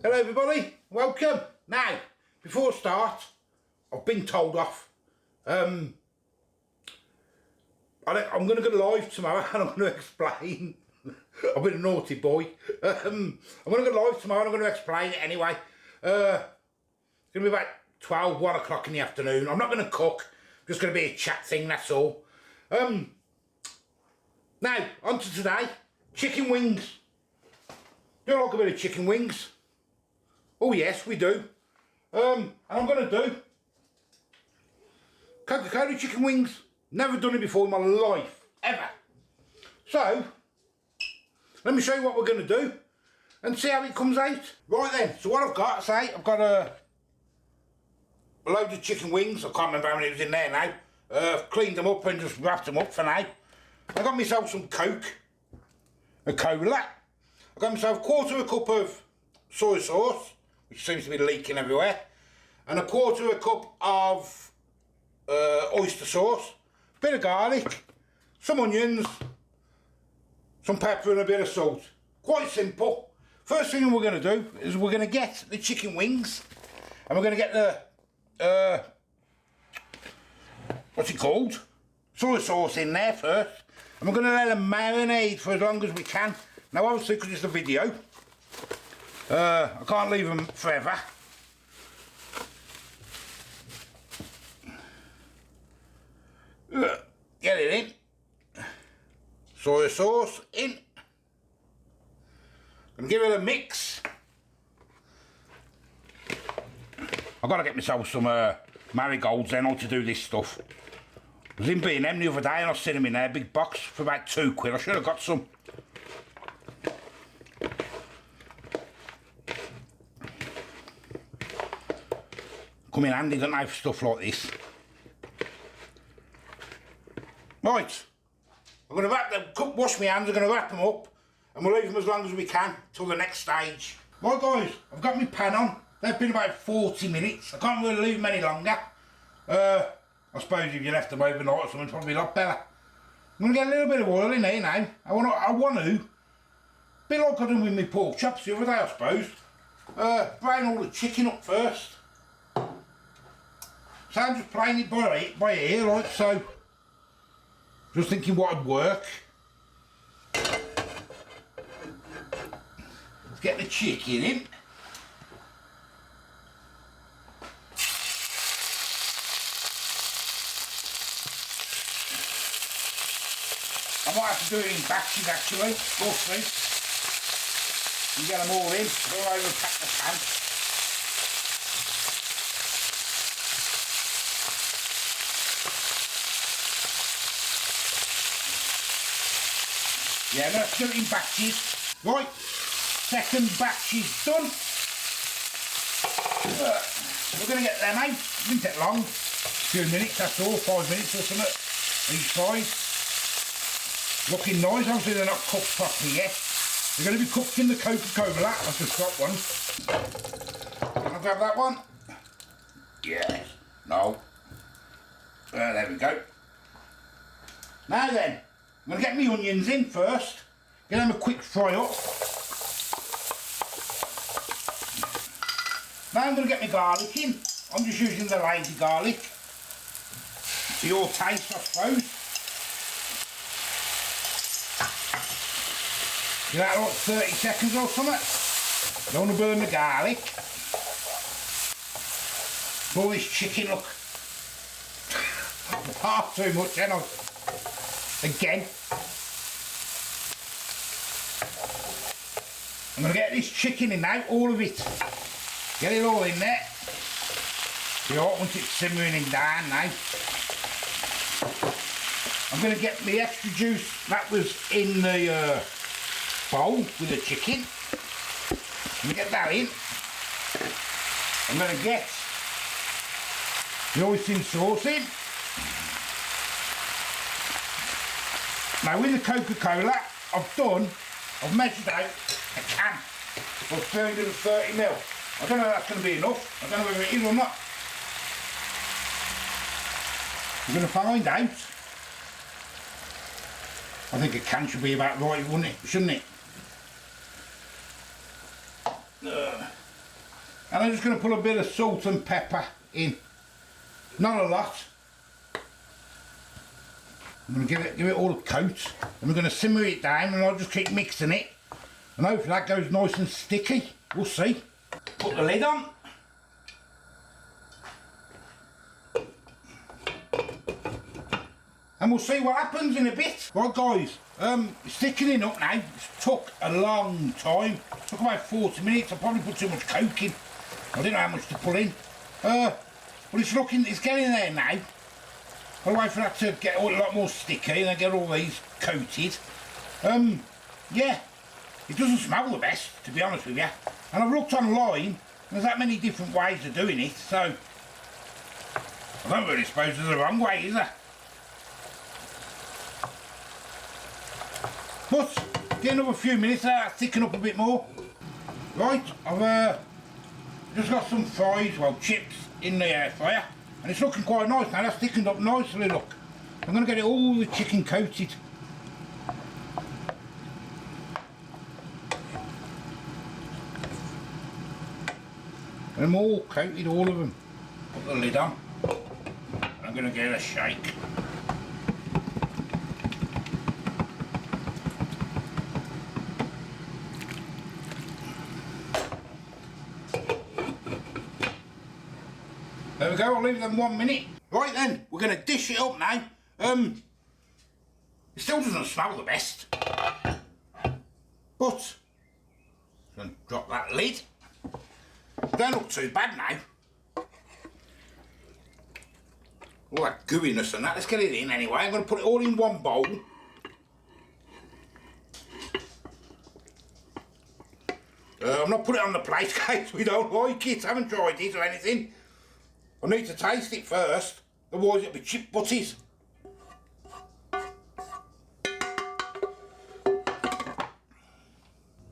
Hello everybody, welcome. Now, before I start, I've been told off. I'm going to go live tomorrow and I'm going to explain. I've been a naughty boy. I'm going to go live tomorrow and I'm going to explain it anyway. It's going to be about 12, 1 o'clock in the afternoon. I'm not going to cook, just going to be a chat thing, that's all. Now, on to today. Chicken wings. Do you like a bit of chicken wings? Oh yes, we do. And I'm going to do Coca chicken wings. Never done it before in my life, ever. So, let me show you what we're going to do and see how it comes out. Right then, so what I've got, I've got a load of chicken wings. I can't remember how many was in there now. I've cleaned them up and just wrapped them up for now. I got myself some Coke, a cola. I got myself a quarter of a cup of soy sauce, which seems to be leaking everywhere, and a quarter of a cup of oyster sauce, a bit of garlic, some onions, some pepper and a bit of salt. Quite simple. First thing we're going to do is we're going to get the chicken wings and we're going to get the, what's it called? Soy sauce in there first, and we're going to let them marinate for as long as we can. Now obviously because it's a video, I can't leave them forever. Get it in. Soy sauce in. And give it a mix. I've got to get myself some marigolds then or to do this stuff. I was in B&M the other day and I seen them in there, big box for about £2. I should have got some. Come in handy, don't they, for stuff like this. Right, I'm going to wrap them, wash my hands, I'm going to wrap them up and we'll leave them as long as we can till the next stage. Right guys, I've got my pan on. They've been about 40 minutes. I can't really leave them any longer. I suppose if you left them overnight or something, probably a lot better. I'm going to get a little bit of oil in here now. I want to, a bit like I done with my pork chops the other day I suppose, brown all the chicken up first. So I'm just playing it by ear, like so. Just thinking what would work. Let's get the chicken in. I might have to do it in batches actually, we'll see. You get them all in, don't overpack the pan. Yeah, let's do it in batches. Right, second batch is done. We're going to get them out. It didn't take long. A few minutes, that's all, 5 minutes or something each side. Looking nice, obviously they're not cooked properly yet. They're going to be cooked in the Coca-Cola. I've just got one. Can I grab that one? Yes. No. There we go. Now then, I'm going to get my onions in first, get them a quick fry up. Now I'm going to get my garlic in. I'm just using the lazy garlic. To your taste I suppose. Give that like 30 seconds or something. Don't want to burn the garlic. All this chicken, look. Far too much, ain't I? Again. I'm going to get this chicken in now, all of it. Get it all in there. You don't want it simmering down now. I'm going to get the extra juice that was in the bowl with the chicken. I'm going to get that in. I'm going to get the oyster sauce in. Now with the Coca-Cola, I've measured out a can of 330ml. I don't know if that's going to be enough. I don't know whether it is or not. We're going to find out. I think a can should be about right, wouldn't it? Shouldn't it? And I'm just going to put a bit of salt and pepper in. Not a lot. I'm going to give it all a coat. And we're going to simmer it down and I'll just keep mixing it. And hopefully that goes nice and sticky. We'll see. Put the lid on. And we'll see what happens in a bit. Right guys, it's thickening up now. It's took a long time. It took about 40 minutes. I probably put too much Coke in. I didn't know how much to put in. But it's getting there now. I'll wait for that to get a lot more sticky and then get all these coated. Yeah, it doesn't smell the best, to be honest with you. And I've looked online, there's that many different ways of doing it, so I don't really suppose there's a wrong way, is there? But get another few minutes, that'll thicken up a bit more. Right, I've just got some fries, well chips, in the air fryer, and it's looking quite nice now. That's thickened up nicely, look. I'm going to get it all the chicken coated. And I'm all coated, all of them. Put the lid on. I'm going to give it a shake. There we go, I'll leave them 1 minute. Right then, we're going to dish it up now. It still doesn't smell the best. But, I'm going to drop that lid. Don't look too bad now. All that gooiness and that, let's get it in anyway. I'm going to put it all in one bowl. I'm not putting it on the plate in case we don't like it. I haven't tried it or anything. I need to taste it first, otherwise it'll be chip butties.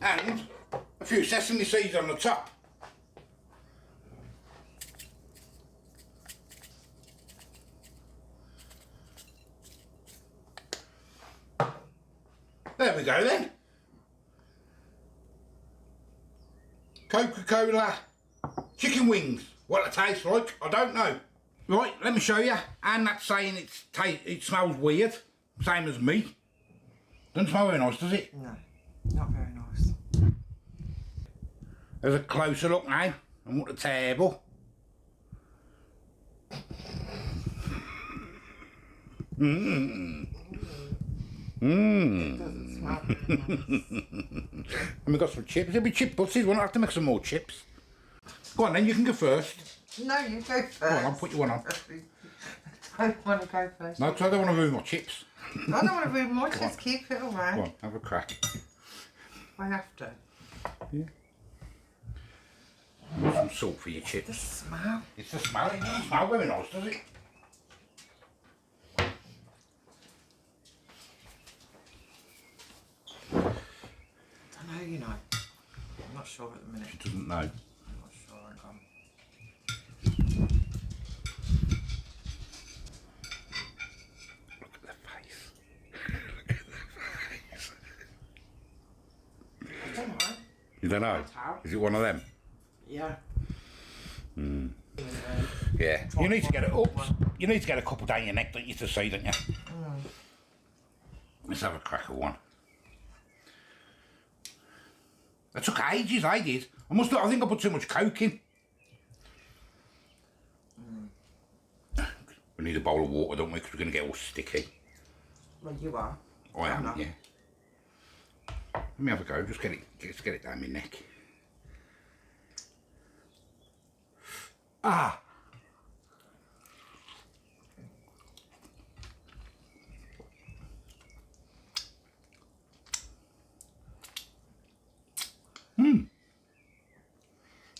And a few sesame seeds on the top. There we go then. Coca-Cola chicken wings. What it tastes like, I don't know. Right, let me show you. And that's saying it smells weird, same as me. Doesn't smell very nice, does it? No, not very nice. There's a closer look now. I'm at the table. Mmm. Mmm. It doesn't smell very nice. And we've got some chips. There'll be chip butties. We'll have to make some more chips. Go on then, you can go first. No, you go first. Go on, I'll put you one on. I don't want to go first. No, because I don't want to ruin my chips. I don't want to ruin my chips, keep it all right. Go on, have a crack. I have to. Yeah. Put some salt for your chips. The smell. It's the smell. It doesn't smell very nice, does it? I don't know, you know. I'm not sure at the minute. She doesn't know. I'm not sure. Look at the face. Look at the face. I don't know. You don't know? Is it one of them? Yeah. Hmm. Yeah. You need to get it up. You need to get a couple down your neck, don't you, to see, don't you? Mm. Let's have a crack at one. That took ages, I did. I think I put too much Coke in. Mm. We need a bowl of water, don't we? Because we're going to get all sticky. Well, you are. I am, yeah. Let me have a go. Just get it down my neck. Ah. Mmm.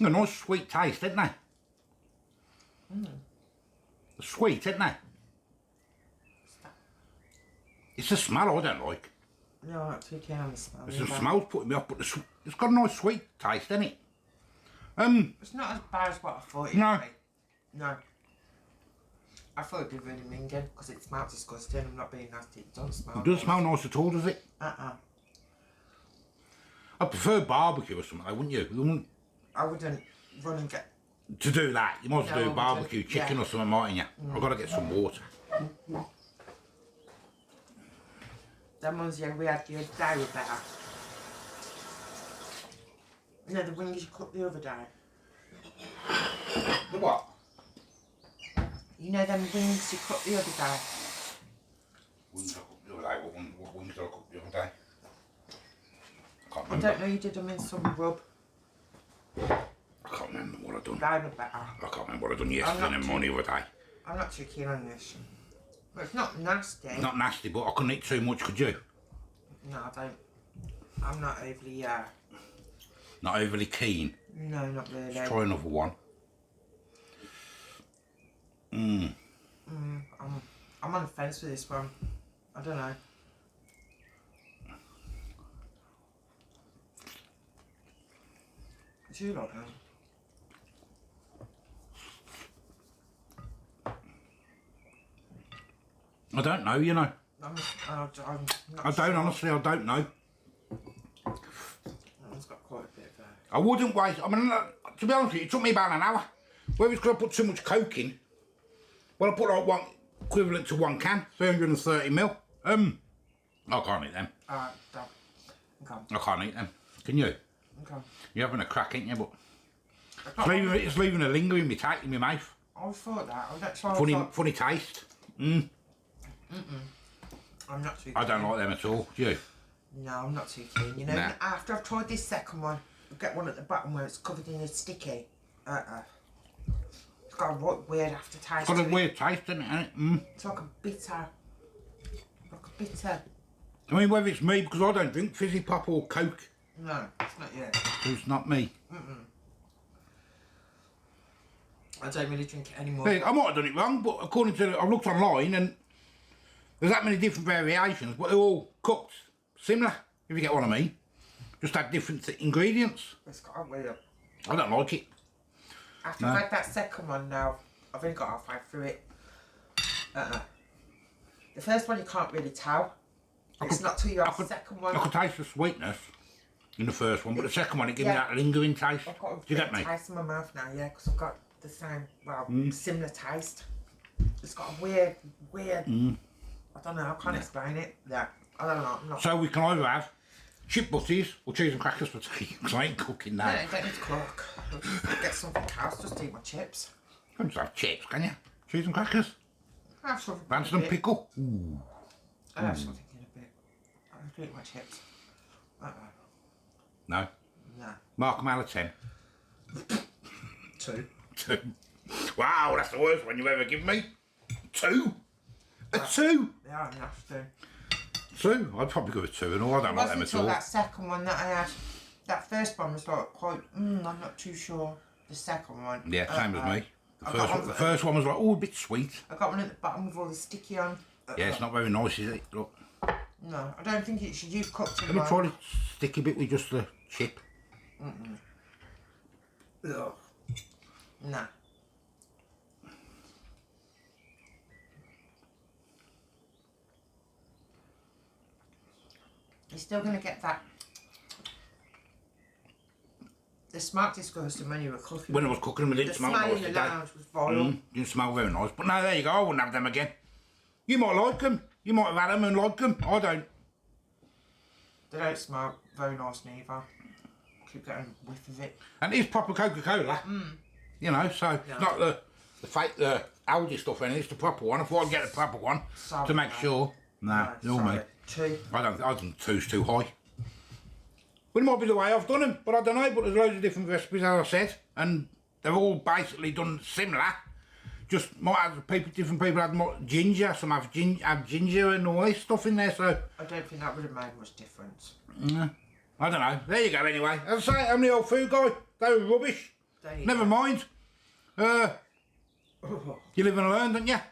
A nice sweet taste, isn't they? Mm. Sweet, isn't they? It's the smell I don't like. No, I'm not too keen on the smell. The smell's putting me off, but it's got a nice sweet taste, isn't it? It's not as bad as what I thought it would be. No. I thought it'd be really minging because it smells disgusting. I'm not being nasty. It doesn't smell. It doesn't smell nice at all, does it? I prefer barbecue or something, wouldn't you? I wouldn't run and get... To do that, you might as well No, do barbecue chicken or something, mightn't you? I've got to get some water. Them ones, yeah, we had the other day were better. You know, the wings you cooked the other day. The what? You know them wings you cooked the other day? Wings I cooked the other day. What wings did I cook the other day? I can't I remember. don't know, you did them in some rub. I can't remember what I've done. They were better. I can't remember what I've done yesterday and morning the other day. I'm not too keen on this. But it's not nasty. It's not nasty, but I couldn't eat too much, could you? No, I don't. I'm not overly, Not overly keen. no, not really. Let's try another one. I'm on the fence with this one. I don't know. Do you like them? I don't know, you know. I'm not I don't, honestly, I don't know. It's got quite a bit there. I wouldn't waste, I mean, to be honest with you, it took me about an hour. Whether it's because I put too much Coke in, well, I put like one, equivalent to 1 can, 330ml. I can't eat them. Done. Okay. I can't eat them. Can you? Okay. You're having a crack, ain't you? But I it's leaving a linger in my mouth. thought that. That's why Funny taste. I'm not too keen. I don't like them at all. Do you? No, I'm not too keen. You know, Nah. after I've tried this second one, I get one at the bottom where it's covered in a sticky. It's got a weird aftertaste. It's got a to it. weird taste, isn't it? It's like a bitter. I mean, whether it's me, because I don't drink fizzy pop or Coke. No, it's not you. So it's not me. I don't really drink it anymore. Hey, I might have done it wrong, but according to, I've looked online and there's that many different variations, but they're all cooked similar, if you get what I mean. Just had different ingredients. It's got a weird. I don't like it. After I've had that second one now, I've only got halfway through it. The first one you can't really tell. It's not till you have the second one. I could taste the sweetness in the first one, but the second one, it gave me Yeah. that lingering taste. I've got a Do you get bit me? of taste in my mouth now, yeah, because I've got the same, well, similar taste. It's got a weird, I don't know, I can't explain it. Yeah, I don't know. I'm not. So we can either have chip butties or cheese and crackers for tea, because I ain't cooking No, that. you don't need to cook. I'll just get something else, just eat my chips. You can just have chips, can you? Cheese and crackers. I have something Fancy in a them bit. pickle. Ooh. I have something in a bit. I'll eat my chips. No. No. Mark them out of 10. 2. 2. Wow, that's the worst one you've ever given me. 2? A 2? Yeah, I'm nasty. 2? I'd probably go with 2 and all. I don't like them at all. That second one that I had, that first one was like quite, I'm not too sure. The second one. Yeah, same as me. I got The first one was like, oh, a bit sweet. I got one at the bottom with all the sticky on. Yeah, it's not very nice, is it? Look. No, I don't think it's you cooked it. Let me try the sticky bit with just the chip. Ugh. Nah. You're still going to get that. The smoke disgusting when you were cooking. When I was cooking them, it didn't smell nice. The smell in the lounge was vile. Didn't smell very nice. But no, there you go. I wouldn't have them again. You might like them. You might have had them and like them. I don't. They don't smell very nice neither. Keep getting a whiff of it. And it's proper Coca-Cola. You know, so it's not the fake, the Aldi stuff in it. It's the proper one. I thought I'd get the proper one Sorry, to make sure. Nah, No, you're me. sorry. 2. I think 2's too high. But it might be the way I've done them, but I don't know. But there's loads of different recipes, as I said, and they're all basically done similar. Just might have different people have more ginger, some have ginger and all this stuff in there. So I don't think that would have made much difference. I don't know. There you go. Anyway, as I say, I'm the old food guy. They were rubbish. Never mind. You live and learn, don't you? I'm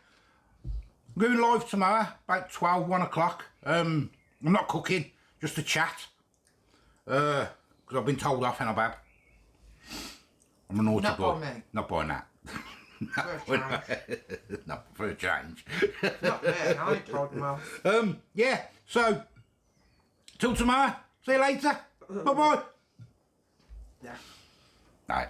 going live tomorrow, about 12, 1 o'clock. I'm not cooking, just to chat. Because I've been told off and bad. I'm a naughty Not boy. by me. Not by that. For a change. Not for a change. Not me, I ain't told them off. Yeah, so, till tomorrow. See you later. Bye-bye. Yeah. Right.